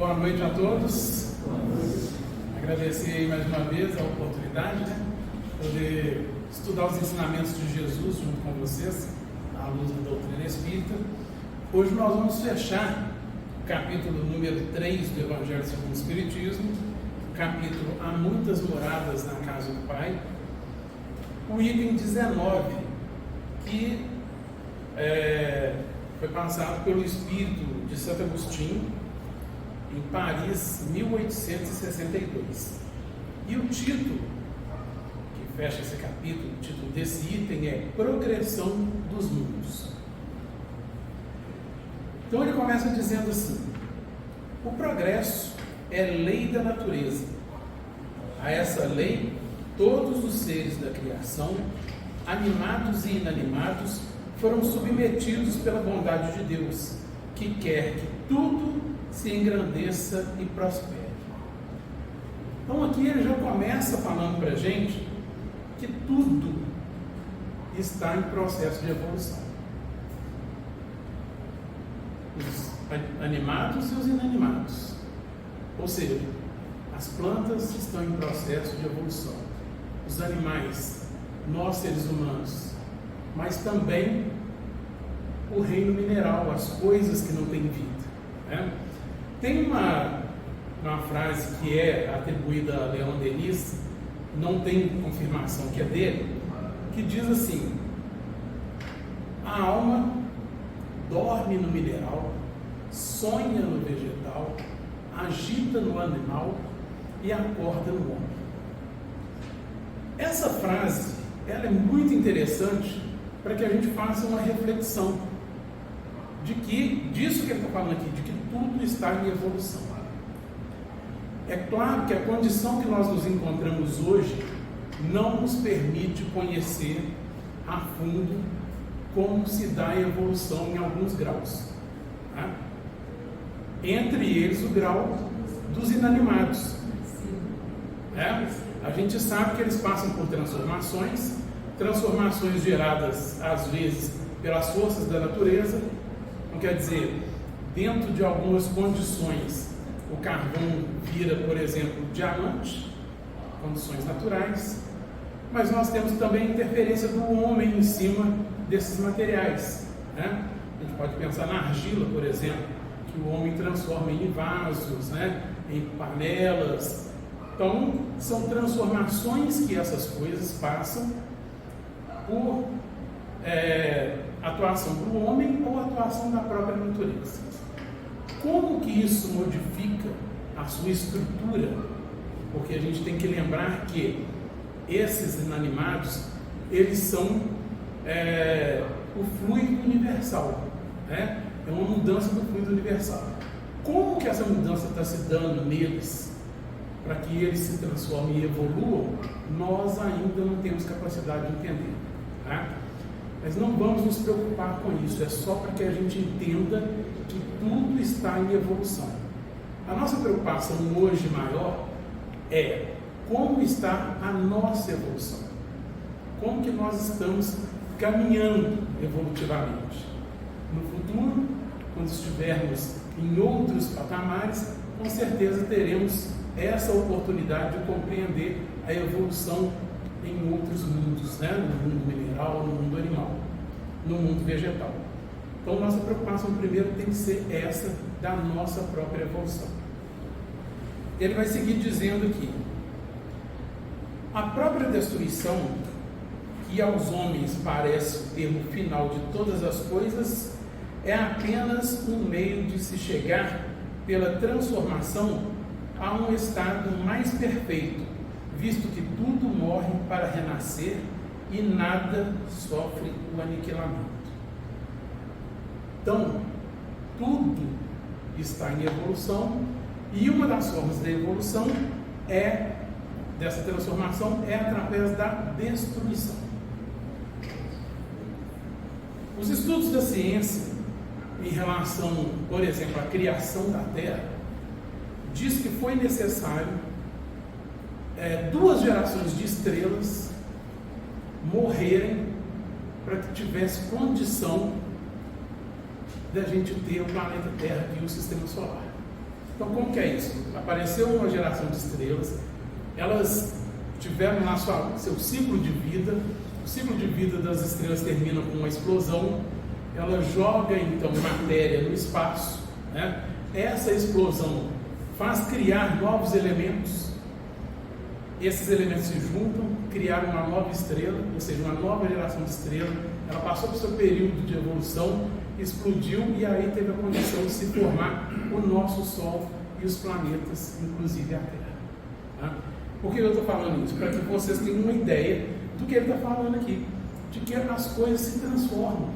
Boa noite a todos. Agradecer mais uma vez a oportunidade, de poder estudar os ensinamentos de Jesus junto com vocês, à luz da doutrina espírita. Hoje nós vamos fechar o capítulo número 3 do Evangelho segundo o Espiritismo, capítulo Há Muitas Moradas na Casa do Pai, o item 19, que foi passado pelo Espírito de Santo Agostinho, em Paris, 1862. E o título que fecha esse capítulo, o título desse item é Progressão dos Mundos. Então ele começa dizendo assim: o progresso é lei da natureza. A essa lei, todos os seres da criação, animados e inanimados, foram submetidos pela bondade de Deus, que quer que tudo se engrandeça e prospere. Então aqui ele já começa falando para a gente que tudo está em processo de evolução. Os animados e os inanimados. Ou seja, as plantas estão em processo de evolução. Os animais, nós seres humanos, mas também o reino mineral, as coisas que não têm vida, né? Tem uma frase que é atribuída a Leon Denis, não tem confirmação que é dele, que diz assim: a alma dorme no mineral, sonha no vegetal, agita no animal e acorda no homem. Essa frase, ela é muito interessante para que a gente faça uma reflexão disso que ele está falando aqui, de que tudo está em evolução. É claro que a condição que nós nos encontramos hoje não nos permite conhecer a fundo como se dá a evolução em alguns graus, tá? Entre eles o grau dos inanimados, né? A gente sabe que eles passam por transformações geradas às vezes pelas forças da natureza. Não quer dizer, dentro de algumas condições, o carvão vira, por exemplo, diamante, condições naturais, mas nós temos também a interferência do homem em cima desses materiais, né? A gente pode pensar na argila, por exemplo, que o homem transforma em vasos, né? Em panelas. Então, são transformações que essas coisas passam por atuação do homem ou atuação da própria natureza. Como que isso modifica a sua estrutura? Porque a gente tem que lembrar que esses inanimados, eles são o fluido universal, né? É uma mudança do fluido universal. Como que essa mudança está se dando neles, para que eles se transformem e evoluam, nós ainda não temos capacidade de entender, tá? Mas não vamos nos preocupar com isso, é só para que a gente entenda que tudo está em evolução. A nossa preocupação hoje maior é como está a nossa evolução, como que nós estamos caminhando evolutivamente. No futuro, quando estivermos em outros patamares, com certeza teremos essa oportunidade de compreender a evolução em outros mundos, né? No mundo mineral, no mundo animal, no mundo vegetal. Então, nossa preocupação primeiro tem que ser essa da nossa própria evolução. Ele vai seguir dizendo aqui: a própria destruição, que aos homens parece o termo final de todas as coisas, é apenas um meio de se chegar, pela transformação, a um estado mais perfeito, visto que tudo morre para renascer e nada sofre o aniquilamento. Então, tudo está em evolução, e uma das formas da evolução dessa transformação é através da destruição. Os estudos da ciência em relação, por exemplo, à criação da Terra, diz que foi necessário 2 gerações de estrelas morrerem para que tivesse condição da gente ter o planeta Terra e o sistema solar. Então, como que é isso? Apareceu uma geração de estrelas, elas tiveram lá seu ciclo de vida. O ciclo de vida das estrelas termina com uma explosão. Ela joga então matéria no espaço, né? Essa explosão faz criar novos elementos. Esses elementos se juntam, criaram uma nova estrela, ou seja, uma nova geração de estrela. Ela passou por seu período de evolução, explodiu e aí teve a condição de se formar o nosso Sol e os planetas, inclusive a Terra. Tá? Por que eu estou falando isso? Para que vocês tenham uma ideia do que ele está falando aqui, de que as coisas se transformam.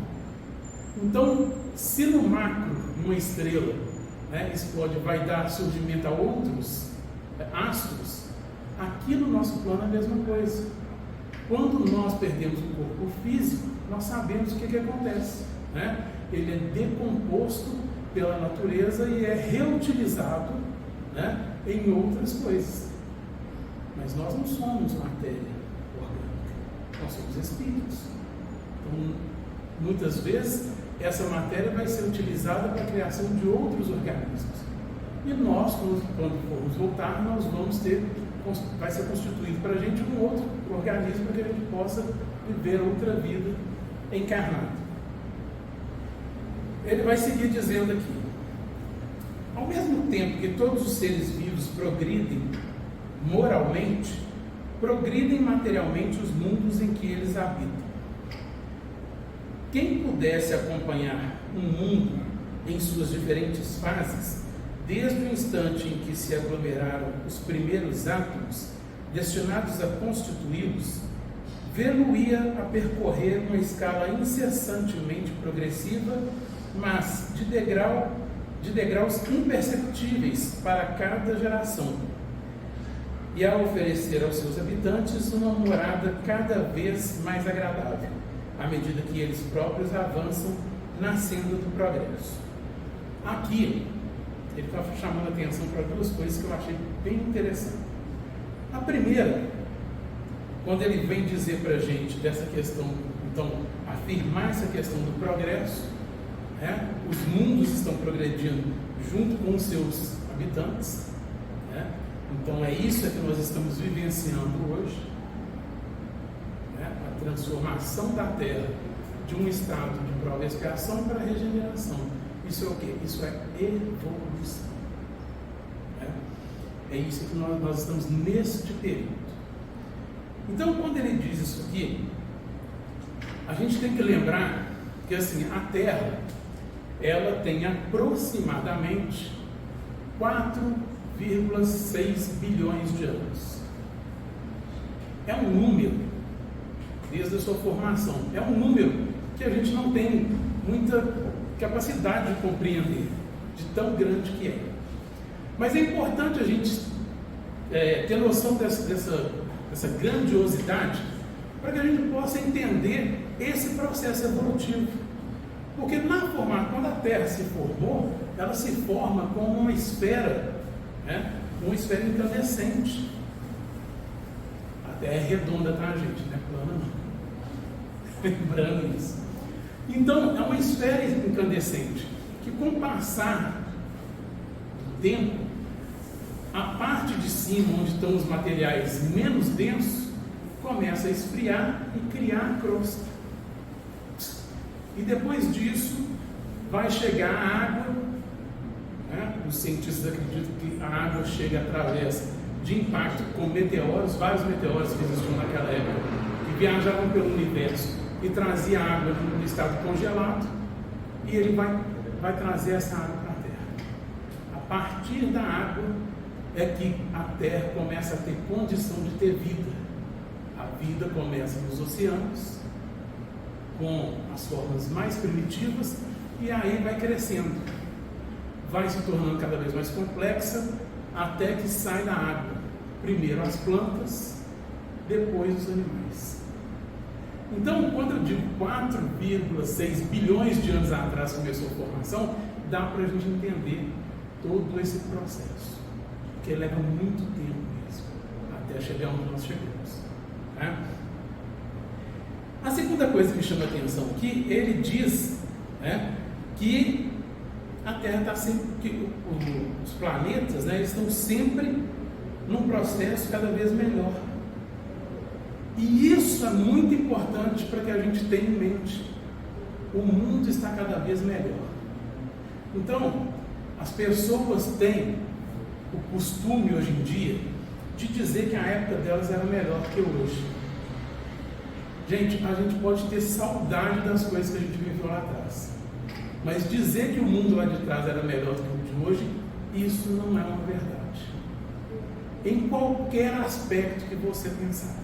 Então, se no macro, uma estrela, né, explode, vai dar surgimento a outros astros, aqui no nosso plano é a mesma coisa. Quando nós perdemos o corpo físico, nós sabemos o que acontece, né? Ele é decomposto pela natureza e é reutilizado, né, em outras coisas. Mas nós não somos matéria orgânica, nós somos espíritos. Então, muitas vezes, essa matéria vai ser utilizada para a criação de outros organismos. E nós, quando formos voltar, nós vamos ter, vai ser constituído para a gente um outro organismo para que a gente possa viver outra vida encarnada. Ele vai seguir dizendo aqui: ao mesmo tempo que todos os seres vivos progridem moralmente, progridem materialmente os mundos em que eles habitam. Quem pudesse acompanhar um mundo em suas diferentes fases, desde o instante em que se aglomeraram os primeiros átomos destinados a constituí-los, vê-lo-ia a percorrer uma escala incessantemente progressiva, mas de degraus imperceptíveis para cada geração, e a oferecer aos seus habitantes uma morada cada vez mais agradável, à medida que eles próprios avançam na senda do progresso. Aqui, ele está chamando a atenção para duas coisas que eu achei bem interessantes. A primeira, quando ele vem dizer para a gente dessa questão, então, afirmar essa questão do progresso, né? Os mundos estão progredindo junto com os seus habitantes, né? Então é isso que nós estamos vivenciando hoje, né? A transformação da Terra de um estado de prova e expiação para a regeneração. Isso é o quê? Isso é evolução, né? É isso que nós estamos neste período. Então, quando ele diz isso aqui, a gente tem que lembrar que assim, a Terra, ela tem aproximadamente 4,6 bilhões de anos. É um número, desde a sua formação, é um número que a gente não tem muita capacidade de compreender, de tão grande que é. Mas é importante a gente ter noção dessa grandiosidade, para que a gente possa entender esse processo evolutivo. Porque quando a Terra se formou, ela se forma como uma esfera, né? Uma esfera incandescente. A Terra é redonda, tá, gente? Não é plana, não. Lembrando isso. Então, é uma esfera incandescente, que com o passar do tempo, a parte de cima, onde estão os materiais menos densos, começa a esfriar e criar crosta. E depois disso, vai chegar a água, né? Os cientistas acreditam que a água chega através de impacto com meteoros, vários meteoros que existiam naquela época, que viajavam pelo universo e trazia água no estado congelado, e ele vai trazer essa água para a Terra. A partir da água é que a Terra começa a ter condição de ter vida. A vida começa nos oceanos, com as formas mais primitivas, e aí vai crescendo, vai se tornando cada vez mais complexa, até que sai da água primeiro as plantas, depois os animais. Então, quando eu digo 4,6 bilhões de anos atrás começou a formação, dá para a gente entender todo esse processo, porque leva muito tempo mesmo, até chegar onde nós chegamos, tá? A segunda coisa que me chama a atenção aqui, ele diz, né, que a Terra está sempre, os planetas, né, eles estão sempre num processo cada vez melhor. E isso é muito importante para que a gente tenha em mente. O mundo está cada vez melhor. Então, as pessoas têm o costume hoje em dia de dizer que a época delas era melhor que hoje. Gente, a gente pode ter saudade das coisas que a gente viveu lá atrás, mas dizer que o mundo lá de trás era melhor do que o de hoje, isso não é uma verdade. Em qualquer aspecto que você pensar.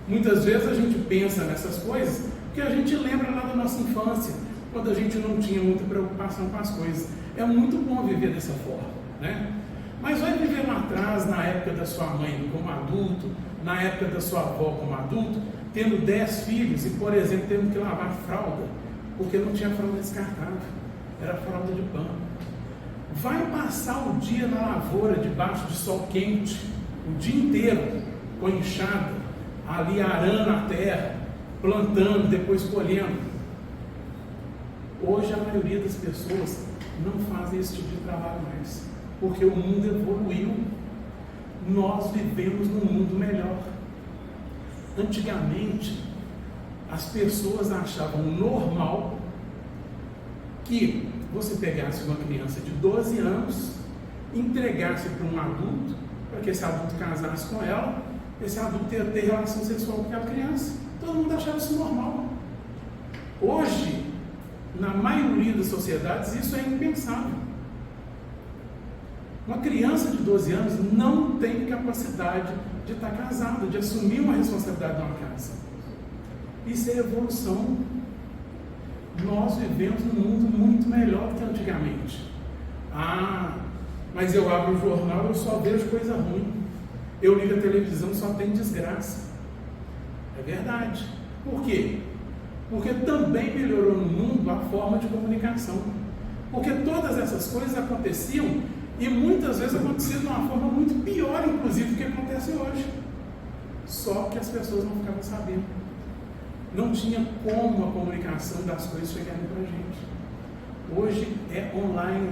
Muitas vezes a gente pensa nessas coisas porque a gente lembra lá da nossa infância, quando a gente não tinha muita preocupação com as coisas. É muito bom viver dessa forma, né? Mas vai viver lá atrás, na época da sua mãe como adulto, na época da sua avó como adulto, tendo 10 filhos e, por exemplo, tendo que lavar fralda, porque não tinha fralda descartável, era fralda de pano. Vai passar o dia na lavoura, debaixo de sol quente, o dia inteiro, com enxada, ali arando a terra, plantando, depois colhendo. Hoje a maioria das pessoas não fazem esse tipo de trabalho mais, porque o mundo evoluiu. Nós vivemos num mundo melhor. Antigamente, as pessoas achavam normal que você pegasse uma criança de 12 anos, entregasse para um adulto, para que esse adulto casasse com ela, esse adulto ia ter relação sexual com aquela criança. Todo mundo achava isso normal. Hoje, na maioria das sociedades, isso é impensável. Uma criança de 12 anos não tem capacidade de estar casada, de assumir uma responsabilidade de uma casa. Isso é evolução. Nós vivemos num mundo muito melhor do que antigamente. Mas eu abro o jornal e eu só vejo coisa ruim. Eu ligo a televisão e só tem desgraça. É verdade. Por quê? Porque também melhorou no mundo a forma de comunicação. Porque todas essas coisas aconteciam e muitas vezes aconteciam de uma forma muito pior, inclusive, do que acontece hoje. Só que as pessoas não ficavam sabendo. Não tinha como a comunicação das coisas chegarem para a gente. Hoje é online.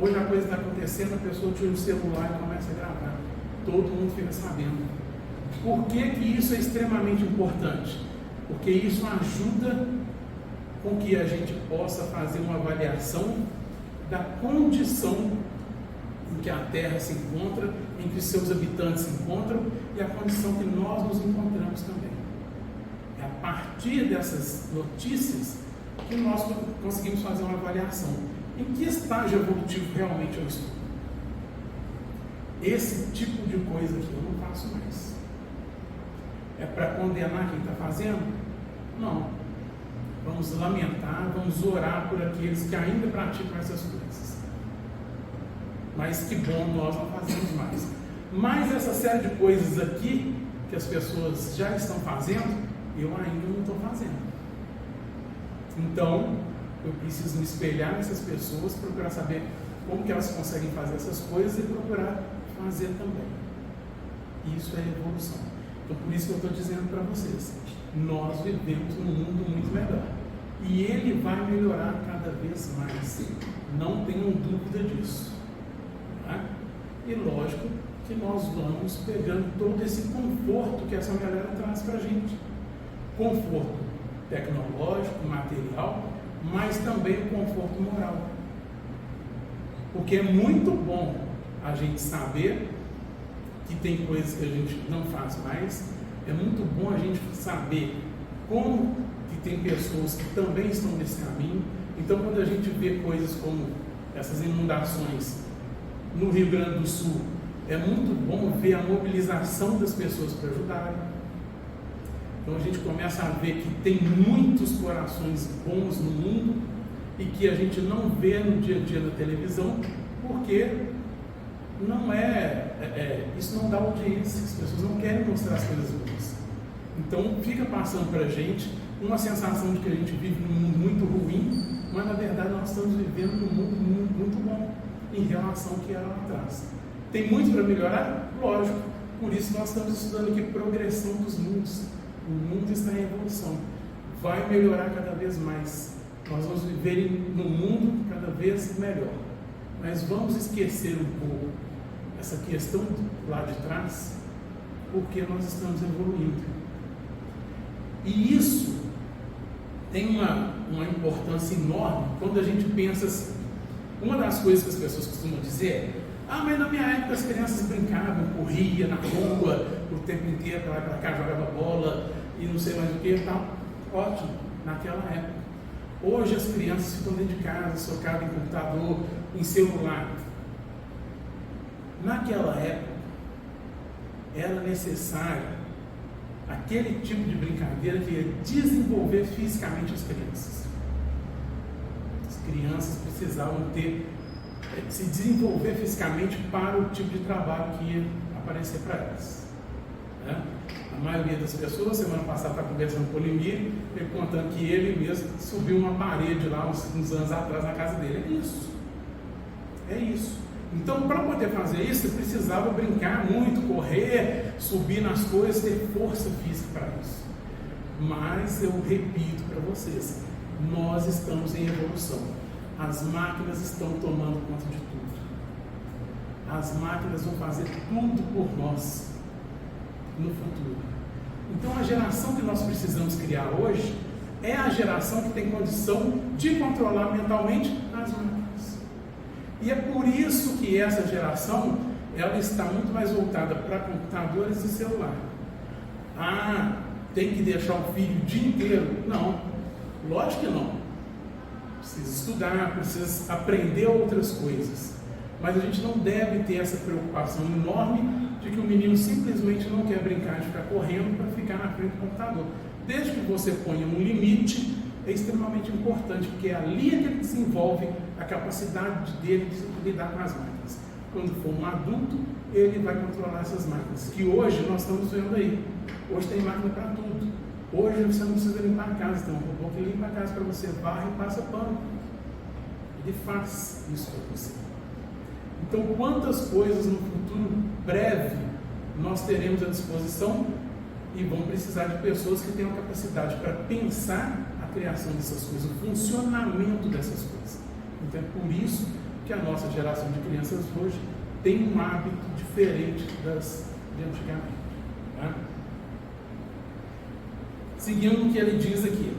Hoje a coisa está acontecendo, a pessoa tira o celular e começa a gravar. Todo mundo fica sabendo. Por que que isso é extremamente importante? Porque isso ajuda com que a gente possa fazer uma avaliação da condição em que a Terra se encontra, em que seus habitantes se encontram e a condição que nós nos encontramos também. É a partir dessas notícias que nós conseguimos fazer uma avaliação. Em que estágio evolutivo realmente eu estou? Esse tipo de coisa aqui eu não faço mais. É para condenar quem está fazendo? Não. Vamos lamentar, vamos orar por aqueles que ainda praticam essas coisas. Mas que bom, nós não fazemos mais. Mas essa série de coisas aqui, que as pessoas já estão fazendo, eu ainda não estou fazendo. Então, eu preciso me espelhar nessas pessoas, procurar saber como que elas conseguem fazer essas coisas e procurar fazer também. Isso é evolução. Então, por isso que eu estou dizendo para vocês, nós vivemos num mundo muito melhor. E ele vai melhorar cada vez mais. Não tenham dúvida disso. Tá? E lógico que nós vamos pegando todo esse conforto que essa galera traz para a gente. Conforto tecnológico, material, mas também o conforto moral. Porque é muito bom a gente saber que tem coisas que a gente não faz mais. É muito bom a gente saber como que tem pessoas que também estão nesse caminho. Então, quando a gente vê coisas como essas inundações no Rio Grande do Sul, é muito bom ver a mobilização das pessoas para ajudarem. Então, a gente começa a ver que tem muitos corações bons no mundo e que a gente não vê no dia a dia na televisão, porque não isso não dá audiência, as pessoas não querem mostrar as coisas boas. Então fica passando para a gente uma sensação de que a gente vive num mundo muito ruim, mas na verdade nós estamos vivendo num mundo muito bom em relação ao que era lá atrás. Tem muito para melhorar? Lógico, por isso nós estamos estudando aqui progressão dos mundos. O mundo está em evolução, vai melhorar cada vez mais. nós vamos viver num mundo cada vez melhor. Mas vamos esquecer um pouco essa questão lá de trás, porque nós estamos evoluindo. E isso tem uma importância enorme quando a gente pensa assim. Uma das coisas que as pessoas costumam dizer é: mas na minha época as crianças brincavam, corriam na rua o tempo inteiro, para lá e para cá, jogava bola e não sei mais o que e tal. Ótimo, naquela época. Hoje as crianças ficam dentro de casa, socadas em computador, em celular. Naquela época, era necessário aquele tipo de brincadeira que ia desenvolver fisicamente as crianças. As crianças precisavam se desenvolver fisicamente para o tipo de trabalho que ia aparecer para elas. Né? A maioria das pessoas, semana passada estava conversando com o Limir, ele contando que ele mesmo subiu uma parede lá uns anos atrás na casa dele. É isso. É isso. Então, para poder fazer isso, você precisava brincar muito, correr, subir nas coisas, ter força física para isso. Mas eu repito para vocês, nós estamos em evolução. As máquinas estão tomando conta de tudo. As máquinas vão fazer tudo por nós no futuro. Então, a geração que nós precisamos criar hoje é a geração que tem condição de controlar mentalmente as máquinas. E é por isso que essa geração, ela está muito mais voltada para computadores e celular. Tem que deixar o filho o dia inteiro? Não, lógico que não. Precisa estudar, precisa aprender outras coisas. Mas a gente não deve ter essa preocupação enorme de que o menino simplesmente não quer brincar de ficar correndo para ficar na frente do computador. Desde que você ponha um limite, é extremamente importante, porque é ali que ele desenvolve a capacidade dele de lidar com as máquinas. Quando for um adulto, ele vai controlar essas máquinas, que hoje nós estamos vendo aí. Hoje tem máquina para tudo. Hoje você não precisa limpar a casa, tem um robô que limpa a casa para você, varre e passa pano. Ele faz isso para você. Então, quantas coisas no futuro breve nós teremos à disposição e vão precisar de pessoas que tenham capacidade para pensar a criação dessas coisas, o funcionamento dessas coisas. Então, é por isso que a nossa geração de crianças hoje tem um hábito diferente das de antigamente. Tá? Seguindo o que ele diz aqui,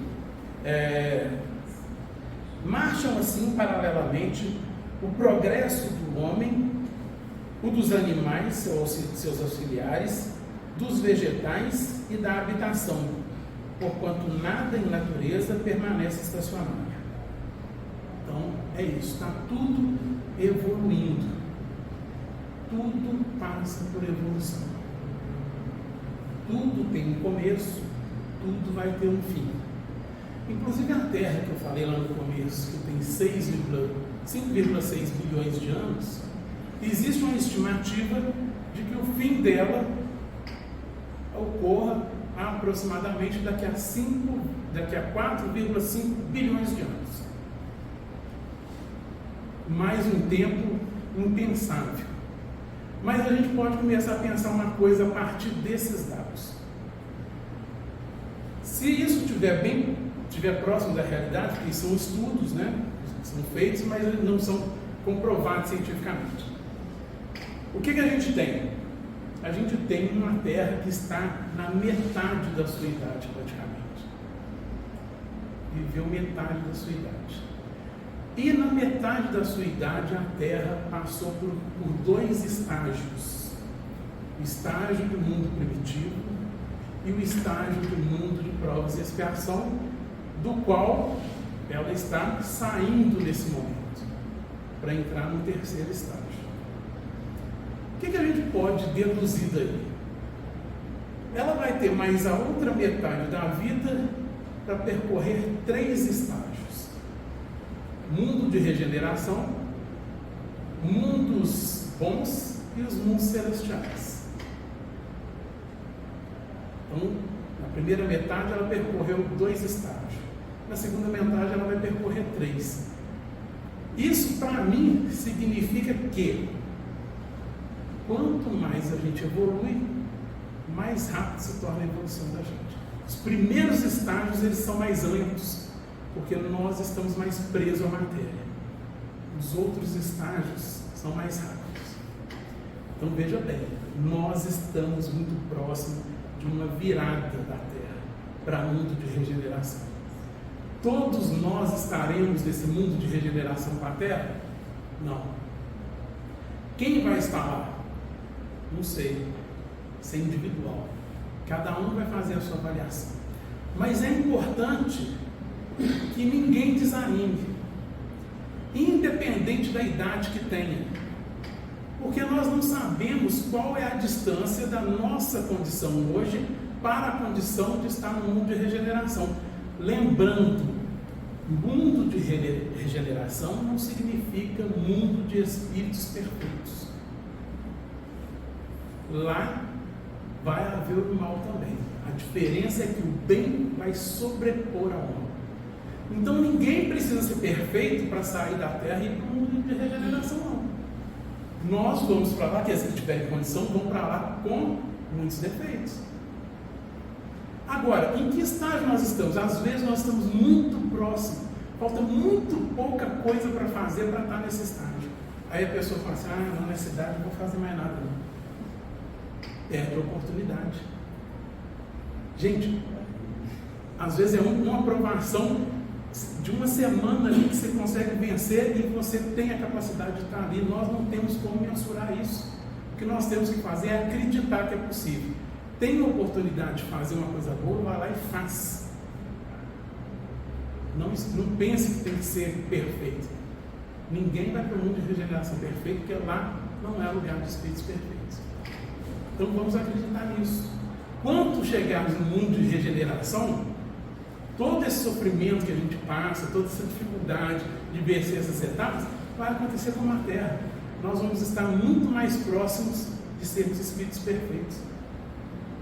marcham assim paralelamente o progresso do homem, o dos animais, seus auxiliares, dos vegetais e da habitação, porquanto nada em natureza permanece estacionário. Então, é isso, está tudo evoluindo. Tudo passa por evolução. Tudo tem um começo, tudo vai ter um fim. Inclusive a Terra, que eu falei lá no começo, que tem 5,6 bilhões de anos, existe uma estimativa de que o fim dela ocorra aproximadamente daqui a 4,5 bilhões de anos. Mais um tempo impensável. Mas a gente pode começar a pensar uma coisa a partir desses dados. Se isso estiver próximo da realidade, porque são estudos, né, que são feitos, mas eles não são comprovados cientificamente. O que a gente tem? A gente tem uma Terra que está na metade da sua idade, praticamente. Viveu metade da sua idade. E na metade da sua idade, a Terra passou por dois estágios. O estágio do mundo primitivo e o estágio do mundo de provas e expiação, do qual ela está saindo nesse momento, para entrar no terceiro estágio. O que a gente pode deduzir daí? Ela vai ter mais a outra metade da vida para percorrer 3 estágios: mundo de regeneração, mundos bons e os mundos celestiais. Então, na primeira metade ela percorreu 2 estágios, na segunda metade ela vai percorrer 3. Isso para mim significa que quanto mais a gente evolui, mais rápido se torna a evolução da gente. Os primeiros estágios eles são mais lentos, Porque nós estamos mais presos à matéria. Os outros estágios são mais rápidos. Então veja bem, nós estamos muito próximos de uma virada da Terra para mundo de regeneração. Todos nós estaremos nesse mundo de regeneração para a Terra? Não. Quem vai estar lá? Não sei. Isso é individual. Cada um vai fazer a sua avaliação. Mas é importante que ninguém desanime, independente da idade que tenha. Porque nós não sabemos qual é a distância da nossa condição hoje para a condição de estar no mundo de regeneração. Lembrando, mundo de regeneração não significa mundo de espíritos perfeitos. Lá vai haver o mal também. A diferença é que o bem vai sobrepor ao mal. Então ninguém precisa ser perfeito para sair da Terra e ir para o mundo de regeneração, não. Nós vamos para lá, que se tiverem condição, vão para lá com muitos defeitos. Agora, em que estágio nós estamos? Às vezes nós estamos muito próximos, falta muito pouca coisa para fazer para estar nesse estágio. Aí a pessoa fala assim, não, nessa idade não vou fazer mais nada, não. Perde a oportunidade. Gente, às vezes é uma aprovação de uma semana ali que você consegue vencer e você tem a capacidade de estar ali. Nós não temos como mensurar isso. O que nós temos que fazer é acreditar que é possível. Tem uma oportunidade de fazer uma coisa boa, vai lá e faz. Não pense que tem que ser perfeito. Ninguém vai para o mundo de regeneração perfeito, porque lá não é lugar de espíritos perfeitos. Então vamos acreditar nisso. Quando chegarmos no mundo de regeneração, todo esse sofrimento que a gente passa, toda essa dificuldade de vencer essas etapas, vai acontecer com a Terra. Nós vamos estar muito mais próximos de sermos espíritos perfeitos.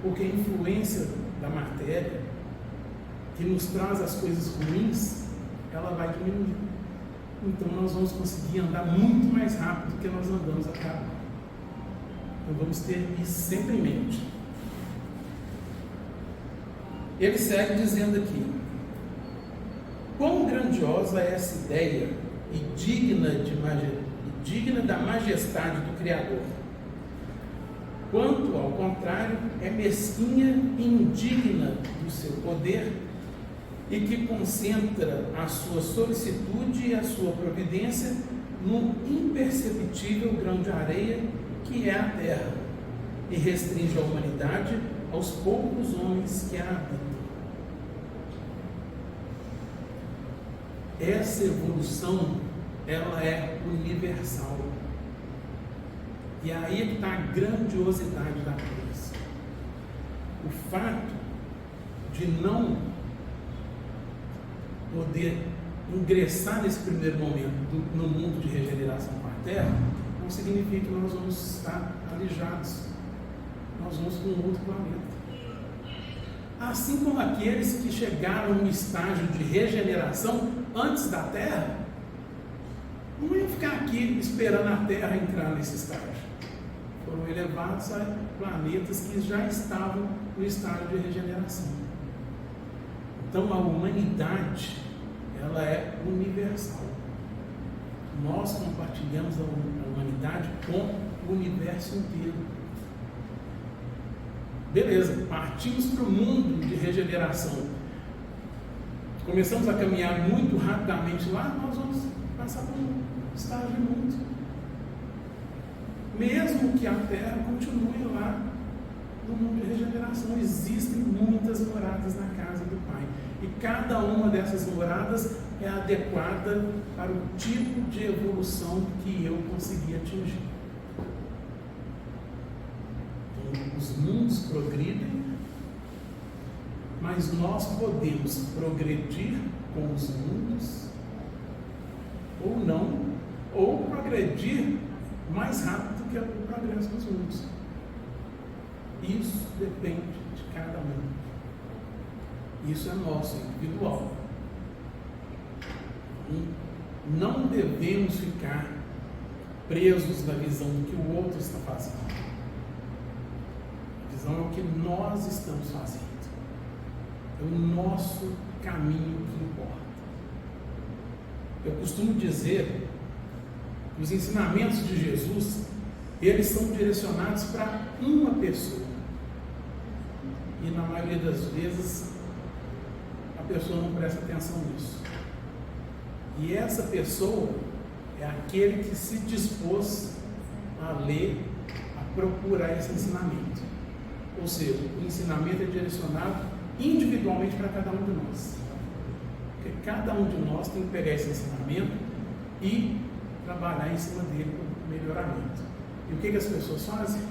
Porque a influência da matéria, que nos traz as coisas ruins, ela vai diminuir. Então nós vamos conseguir andar muito mais rápido do que nós andamos até agora. Então vamos ter isso sempre em mente. Ele segue dizendo aqui: quão grandiosa é essa ideia e digna da majestade do Criador, quanto, ao contrário, é mesquinha e indigna do seu poder e que concentra a sua solicitude e a sua providência num imperceptível grão de areia que é a Terra e restringe a humanidade aos poucos homens que a habitam. Essa evolução, ela é universal. E aí está a grandiosidade da coisa. O fato de não poder ingressar nesse primeiro momento no mundo de regeneração com a Terra, não significa que nós vamos estar alijados. Nós vamos para um outro planeta. Assim como aqueles que chegaram no estágio de regeneração antes da Terra, não iam ficar aqui esperando a Terra entrar nesse estágio. Foram elevados a planetas que já estavam no estágio de regeneração. Então a humanidade, ela é universal. Nós compartilhamos a humanidade com o universo inteiro. Beleza, partimos para o mundo de regeneração. Começamos a caminhar muito rapidamente lá, nós vamos passar por um estágio de mundo. Mesmo que a Terra continue lá no mundo de regeneração, existem muitas moradas na casa do Pai. E cada uma dessas moradas é adequada para o tipo de evolução que eu consegui atingir. Então, os mundos progridem, mas nós podemos progredir com os mundos ou não, ou progredir mais rápido que o progresso dos mundos. Isso depende de cada um. Isso é nosso, individual. E não devemos ficar presos na visão do que o outro está fazendo. A visão é o que nós estamos fazendo. É o nosso caminho que importa. Eu costumo dizer que os ensinamentos de Jesus, eles são direcionados para uma pessoa. E na maioria das vezes, a pessoa não presta atenção nisso. E essa pessoa é aquele que se dispôs a ler, a procurar esse ensinamento. Ou seja, o ensinamento é direcionado individualmente para cada um de nós. Porque cada um de nós tem que pegar esse ensinamento e trabalhar em cima dele para o melhoramento. E o que as pessoas fazem?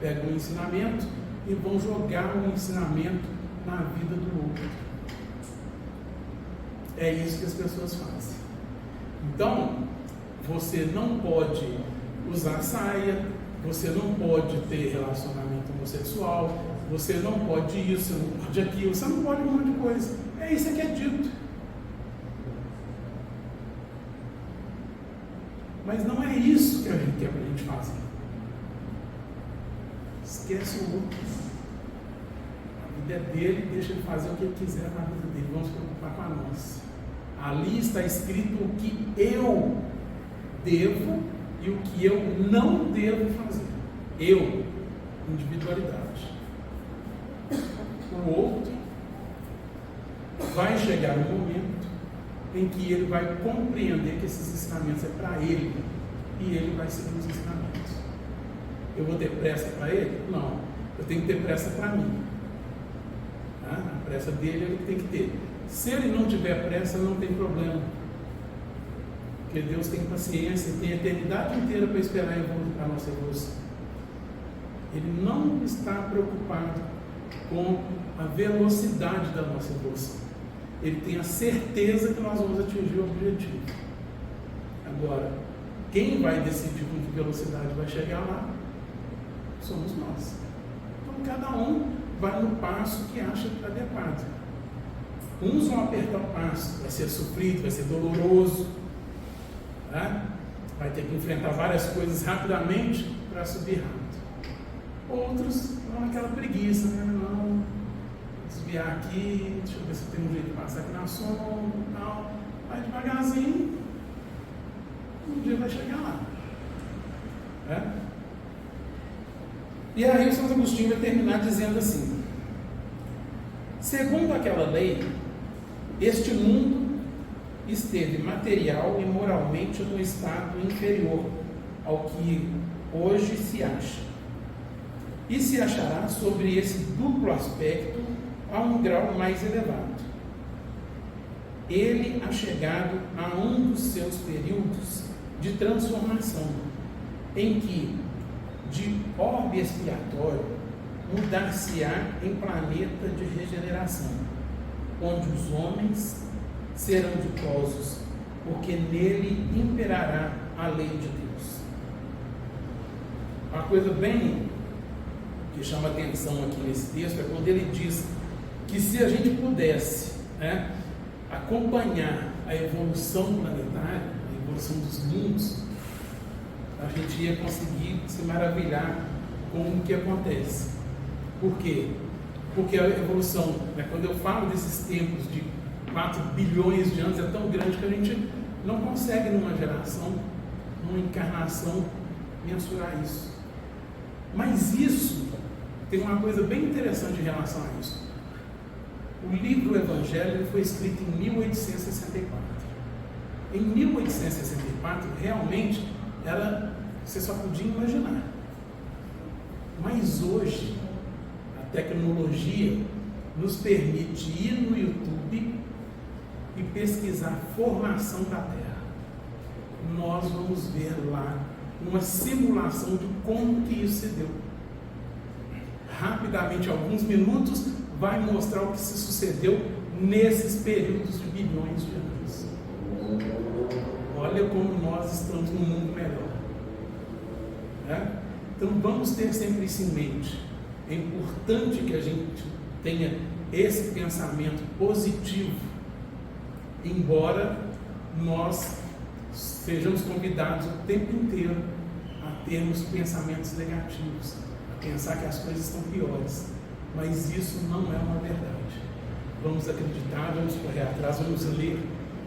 Pegam o ensinamento e vão jogar o ensinamento na vida do outro. É isso que as pessoas fazem. Então, você não pode usar saia, você não pode ter relacionamento homossexual, você não pode isso, você não pode aquilo, você não pode um monte de coisa. É isso que é dito. Mas não é isso que a gente quer para a gente fazer. Esquece o outro. A vida é dele, deixa ele fazer o que ele quiser na vida dele. Vamos se preocupar com a nossa. Ali está escrito o que eu devo e o que eu não devo fazer. Eu, individualidade. O outro vai chegar um momento em que ele vai compreender que esses ensinamentos é para ele e ele vai seguir os ensinamentos. Eu vou ter pressa para ele? Não. Eu tenho que ter pressa para mim. Tá? A pressa dele ele tem que ter. Se ele não tiver pressa, não tem problema. Porque Deus tem paciência, tem a eternidade inteira para esperar a nossa evolução. Ele não está preocupado com a velocidade da nossa evolução. Ele tem a certeza que nós vamos atingir o objetivo. Agora, quem vai decidir com que velocidade vai chegar lá? Somos nós. Então, cada um vai no passo que acha adequado. Uns vão apertar o passo, vai ser sofrido, vai ser doloroso, tá? Vai ter que enfrentar várias coisas rapidamente para subir rápido. Outros vão naquela preguiça, né? Não, desviar aqui, deixa eu ver se tem um jeito de passar aqui na sombra e tal. Vai devagarzinho, um dia vai chegar lá. Né? E aí o Santo Agostinho vai terminar dizendo assim: segundo aquela lei, este mundo esteve material e moralmente num estado inferior ao que hoje se acha, e se achará sobre esse duplo aspecto a um grau mais elevado. Ele ha chegado a um dos seus períodos de transformação, em que, de orbe expiatório, mudar-se-á em planeta de regeneração, onde os homens serão ditosos, porque nele imperará a lei de Deus. Uma coisa bem que chama atenção aqui nesse texto é quando ele diz que se a gente pudesse, né, acompanhar a evolução planetária, a evolução dos mundos, a gente ia conseguir se maravilhar com o que acontece. Por quê? Porque a evolução, né, quando eu falo desses tempos de 4 bilhões de anos, é tão grande que a gente não consegue numa geração, numa encarnação, mensurar isso. Mas isso tem uma coisa bem interessante em relação a isso. O livro do Evangelho foi escrito em 1864. Em 1864, realmente, você só podia imaginar. Mas hoje, a tecnologia nos permite ir no YouTube e pesquisar formação da Terra. Nós vamos ver lá uma simulação de como que isso se deu. Rapidamente, alguns minutos, vai mostrar o que se sucedeu nesses períodos de bilhões de anos. Olha como nós estamos num mundo melhor. Né? Então vamos ter sempre isso em mente. É importante que a gente tenha esse pensamento positivo, embora nós sejamos convidados o tempo inteiro a termos pensamentos negativos, a pensar que as coisas estão piores. Mas isso não é uma verdade. Vamos acreditar, vamos correr atrás, vamos ler,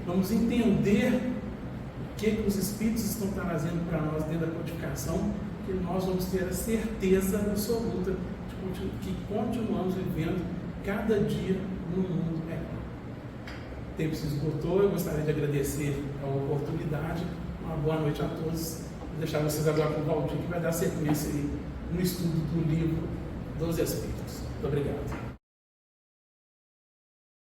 vamos entender o que os Espíritos estão trazendo para nós dentro da codificação, que nós vamos ter a certeza absoluta de que continuamos vivendo cada dia no mundo melhor. O tempo se esgotou, eu gostaria de agradecer a oportunidade. Uma boa noite a todos. Vou deixar vocês agora com o Valdir, que vai dar sequência aí no estudo do livro dos Espíritos. Muito obrigado.